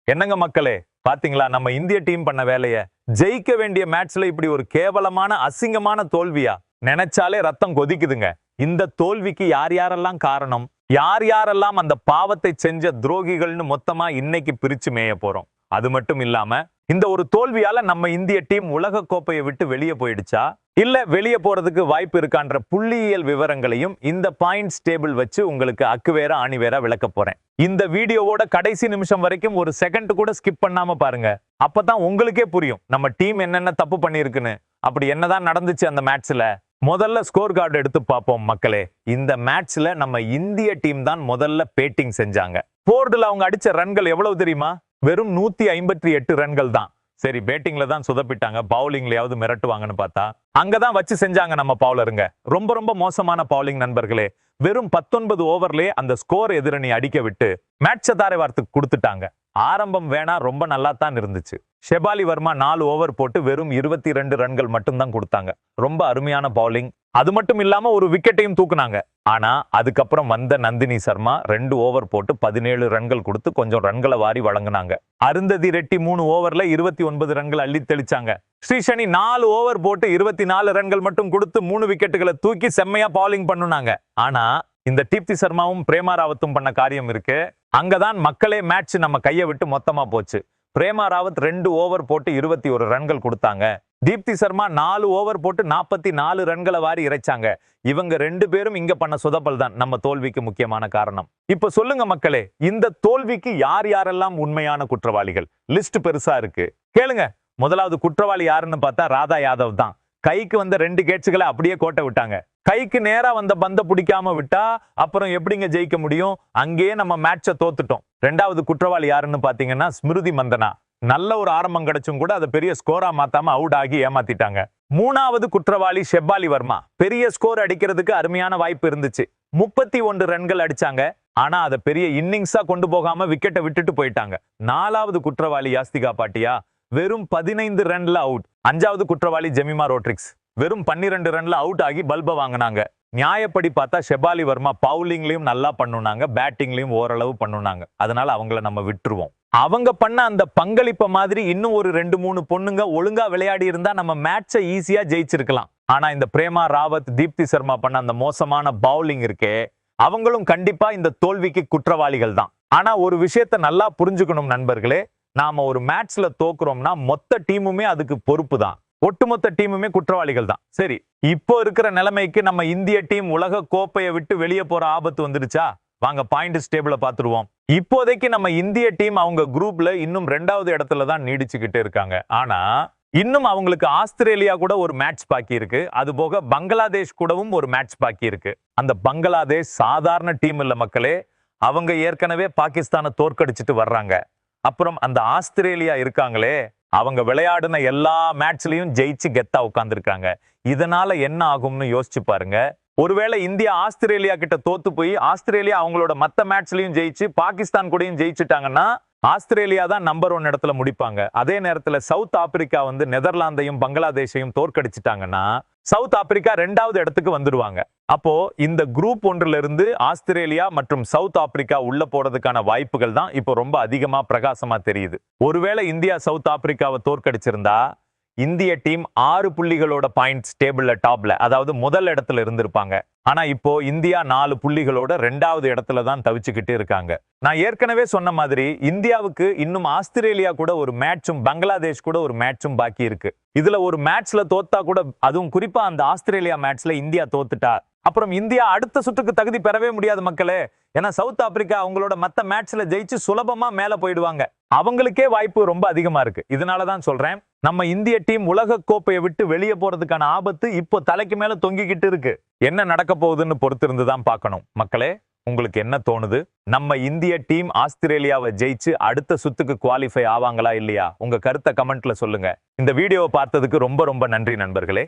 என்னங்க மக்களே, பாத்தீங்களா நம்ம இந்திய டீம் பண்ண வேலைய? ஜெயிக்க வேண்டிய மேட்ச்ல இப்படி ஒரு கேவலமான அசிங்கமான தோல்வியா? நினைச்சாலே ரத்தம் கொதிக்குதுங்க. இந்த தோல்விக்கு யார் யாரெல்லாம் காரணம், யார் யாரெல்லாம் அந்த பாவத்தை செஞ்ச துரோகிகள்னு மொத்தமா இன்னைக்கு பிரிச்சு மேய போறோம். அது மட்டும் இல்லாம இந்த ஒரு தோல்வியால நம்ம இந்திய டீம் உலக கோப்பையை விட்டு வெளியே போயிடுச்சா, இல்ல வெளியே போறதுக்கு வாய்ப்பு இருக்கான்ற புள்ளியியல் விவரங்களையும் இந்த பாயிண்ட்ஸ் டேபிள் வச்சு உங்களுக்கு அக்குவேர ஆணிவேரா விளக்க போறேன். இந்த வீடியோவோட கடைசி நிமிஷம் வரைக்கும் ஒரு செகண்ட் கூட ஸ்கிப் பண்ணாம பாருங்க. அப்பதான் உங்களுக்கே புரியும் நம்ம டீம் என்னென்ன தப்பு பண்ணிருக்குன்னு. அப்படி என்னதான் நடந்துச்சு அந்த மேட்ச்ல. முதல்ல ஸ்கோர் கார்டு எடுத்து பார்ப்போம் மக்களே. இந்த மேட்ச்ல நம்ம இந்திய டீம் தான் முதல்ல பேட்டிங் செஞ்சாங்க. போர்டுல அவங்க அடிச்ச ரன்கள் எவ்வளவு தெரியுமா? வெறும் 158 ரன்கள் தான். சரி, பேட்டிங்ல தான் சுதப்பிட்டாங்க, பவுலிங்லயாவது மிரட்டுவாங்கன்னு பார்த்தா அங்கதான் வச்சு செஞ்சாங்க நம்ம பவுலருங்க. ரொம்ப ரொம்ப மோசமான பவுலிங் நண்பர்களே. வெறும் 19 ஓவர்லயே அந்த ஸ்கோர் எதிரணி அடிக்க விட்டு மேட்சை தாரை வார்த்துக்கு கொடுத்துட்டாங்க. ஆரம்பம் வேணா ரொம்ப நல்லா தான் இருந்துச்சு. ஷெபாலி வர்மா 4 ஓவர் போட்டு வெறும் 22 ரன்கள் மட்டும் தான் கொடுத்தாங்க. ரொம்ப அருமையான பவுலிங். அது மட்டும் இல்லாம ஒரு விக்கெட்டையும் தூக்குனாங்க. ஆனா அதுக்கப்புறம் வந்த நந்தினி சர்மா 2 ஓவர் போட்டு 17 ரன்கள் கொடுத்து கொஞ்சம் ரன்களை வாரி வழங்கினாங்க. அருந்ததி ரெட்டி 3 ஓவர்ல 29 ரன்கள் அள்ளி தெளிச்சாங்க. ஸ்ரீசனி 4 ஓவர் போட்டு 24 ரன்கள் மட்டும் கொடுத்து 3 விக்கெட்டுகளை தூக்கி செம்மையா பவுலிங் பண்ணுனாங்க. ஆனா இந்த தீப்தி சர்மாவும் பிரேமா ராவத்தும் பண்ண காரியம் இருக்கு. அங்கதான் மக்களே மேட்ச் நம்ம கையை விட்டு மொத்தமா போச்சு. பிரேமா ராவத் 2 ஓவர் போட்டு 21 ரன்கள் கொடுத்தாங்க. தீப்தி சர்மா 4 ஓவர் போட்டு 44 ரன்களை வாரி இறைச்சாங்க. இவங்க 2 பேரும் இங்க பண்ண சொதப்பல் தான் நம்ம தோல்விக்கு முக்கியமான காரணம். இப்ப சொல்லுங்க மக்களே, இந்த தோல்விக்கு யார் யாரெல்லாம் உண்மையான குற்றவாளிகள்? லிஸ்ட் பெருசா இருக்கு, கேளுங்க. முதலாவது குற்றவாளி யாருன்னு பார்த்தா ராதா யாதவ் தான். கைக்கு வந்த 2 கேட்சுகளை அப்படியே கோட்டை விட்டாங்க. கைக்கு நேரா வந்த பந்த பிடிக்காம விட்டா அப்புறம் எப்படிங்க ஜெயிக்க முடியும்? அங்கேயே நம்ம மேட்சை தோத்துட்டோம். 2வது குற்றவாளி யாருன்னு பாத்தீங்கன்னா ஸ்மிருதி மந்தனா. நல்ல ஒரு ஆரம்பம் கிடைச்சும் கூட அதை பெரிய ஸ்கோரா மாத்தாம அவுட் ஆகி ஏமாத்திட்டாங்க. 3வது குற்றவாளி ஷெபாலி வர்மா. பெரிய ஸ்கோர் அடிக்கிறதுக்கு அருமையான வாய்ப்பு இருந்துச்சு. 31 ரன்கள் அடிச்சாங்க. ஆனா அதை பெரிய இன்னிங்ஸா கொண்டு போகாம விக்கெட்டை விட்டுட்டு போயிட்டாங்க. 4வது குற்றவாளி யாஸ்திகா பாட்டியா. வெறும் 15 ரன்ல அவுட். 5வது குற்றவாளி ஜெமிமா ரோட்ரிக்ஸ். வெறும் 12 ரன்ல அவுட் ஆகி பல்ப வாங்கினாங்க. நியாயப்படி பார்த்தா ஷெபாலி வர்மா பவுலிங்லயும் நல்லா பண்ணுனாங்க, பேட்டிங்லயும் ஓரளவு பண்ணுனாங்க. அதனால அவங்கள நம்ம விட்டுருவோம். அவங்க பண்ண அந்த பங்களிப்ப மாதிரி இன்னும் ஒரு 2-3 பொண்ணுங்க ஒழுங்கா விளையாடி இருந்தா நம்ம மேட்சை ஈஸியா ஜெயிச்சிருக்கலாம். ஆனா இந்த பிரேமா ராவத், தீப்தி சர்மா பண்ண அந்த மோசமான பவுலிங் இருக்கே, அவங்களும் கண்டிப்பா இந்த தோல்விக்கு குற்றவாளிகள் தான். ஆனா ஒரு விஷயத்தை நல்லா புரிஞ்சுக்கணும் நண்பர்களே. நாம ஒரு மேட்ச்ல தோக்குறோம்னா மொத்த டீமுமே அதுக்கு பொறுப்பு தான். ஒட்டுமொத்த டீமுமே குற்றவாளிகள் தான். சரி, இப்போ இருக்கிற நிலைமைக்கு நம்ம இந்திய டீம் உலக கோப்பையை விட்டு வெளியே போற ஆபத்து வந்துடுச்சா? வாங்க பாயிண்ட்ஸ் டேபிள பாத்துருவோம். இப்போதைக்கு நம்ம இந்திய டீம் அவங்க குரூப்ல இன்னும் 2வது இடத்துல தான் நீடிச்சுக்கிட்டு இருக்காங்க. ஆனா இன்னும் அவங்களுக்கு ஆஸ்திரேலியா கூட ஒரு மேட்ச் பாக்கி இருக்கு. அது போக பங்களாதேஷ் கூடவும் ஒரு மேட்ச் பாக்கி இருக்கு. அந்த பங்களாதேஷ் சாதாரண டீம் இல்ல மக்களே. அவங்க ஏற்கனவே பாகிஸ்தானை தோற்கடிச்சிட்டு வர்றாங்க. அப்புறம் அந்த ஆஸ்திரேலியா இருக்காங்களே, அவங்க விளையாடின எல்லா மேட்ச்லயும் ஜெயிச்சு கெத்தா உட்கார்ந்துருக்காங்க. இதனால என்ன ஆகும்னு யோசிச்சு பாருங்க. ஒருவேளை இந்தியா ஆஸ்திரேலியா கிட்ட தோத்து போய் ஆஸ்திரேலியா அவங்களோட மத்த மேட்ச்லயும் ஜெயிச்சு பாகிஸ்தான் கூடயும் ஜெயிச்சுட்டாங்கன்னா ஆஸ்திரேலியா தான் நம்பர் 1 இடத்துல முடிப்பாங்க. அதே நேரத்துல சவுத் ஆப்பிரிக்கா வந்து நெதர்லாந்தையும் பங்களாதேஷையும் தோற்கடிச்சிட்டாங்கன்னா சவுத் ஆப்பிரிக்கா 2வது இடத்துக்கு வந்துருவாங்க. அப்போ இந்த குரூப் 1ல இருந்து ஆஸ்திரேலியா மற்றும் சவுத் ஆப்பிரிக்கா உள்ள போறதுக்கான வாய்ப்புகள் தான் இப்போ ரொம்ப அதிகமா பிரகாசமா தெரியுது. ஒருவேளை இந்தியா சவுத் ஆப்பிரிக்காவை தோற்கடிச்சிருந்தா இந்திய டீம் 6 புள்ளிகளோட பாயிண்ட்ஸ் டேபிள்ல டாப்ல, அதாவது முதல் இடத்துல இருந்திருப்பாங்க. ஆனா இப்போ இந்தியா 4 புள்ளிகளோட 2வது இடத்துல தான் தவிச்சுக்கிட்டு இருக்காங்க. நான் ஏற்கனவே சொன்ன மாதிரி இந்தியாவுக்கு இன்னும் ஆஸ்திரேலியா கூட ஒரு மேட்சும் பங்களாதேஷ் கூட ஒரு மேட்சும் பாக்கி இருக்கு. இதுல ஒரு மேட்ச்ல தோத்தா கூட, அதுவும் குறிப்பா அந்த ஆஸ்திரேலியா மேட்ச்ல இந்தியா தோத்துட்டா அப்புறம் இந்தியா அடுத்த சுற்றுக்கு தகுதி பெறவே முடியாது மக்களே. ஏன்னா சவுத் ஆப்பிரிக்கா அவங்களோட மத்த மேட்ச்ல ஜெயிச்சு சுலபமா மேல போயிடுவாங்க. அவங்களுக்கே வாய்ப்பு ரொம்ப அதிகமா இருக்கு. இதனாலதான் சொல்றேன், நம்ம இந்திய டீம் உலக கோப்பையை விட்டு வெளியே போறதுக்கான ஆபத்து இப்போ தலைக்கு மேல தொங்கிக்கிட்டு இருக்கு. என்ன நடக்க போகுதுன்னு பொறுத்து இருந்துதான் பார்க்கணும். மக்களே, உங்களுக்கு என்ன தோணுது? நம்ம இந்திய டீம் ஆஸ்திரேலியாவை ஜெயிச்சு அடுத்த சுத்துக்கு குவாலிஃபை ஆவாங்களா இல்லையா? உங்க கருத்தை கமெண்ட்ல சொல்லுங்க. இந்த வீடியோவை பார்த்ததுக்கு ரொம்ப ரொம்ப நன்றி நண்பர்களே.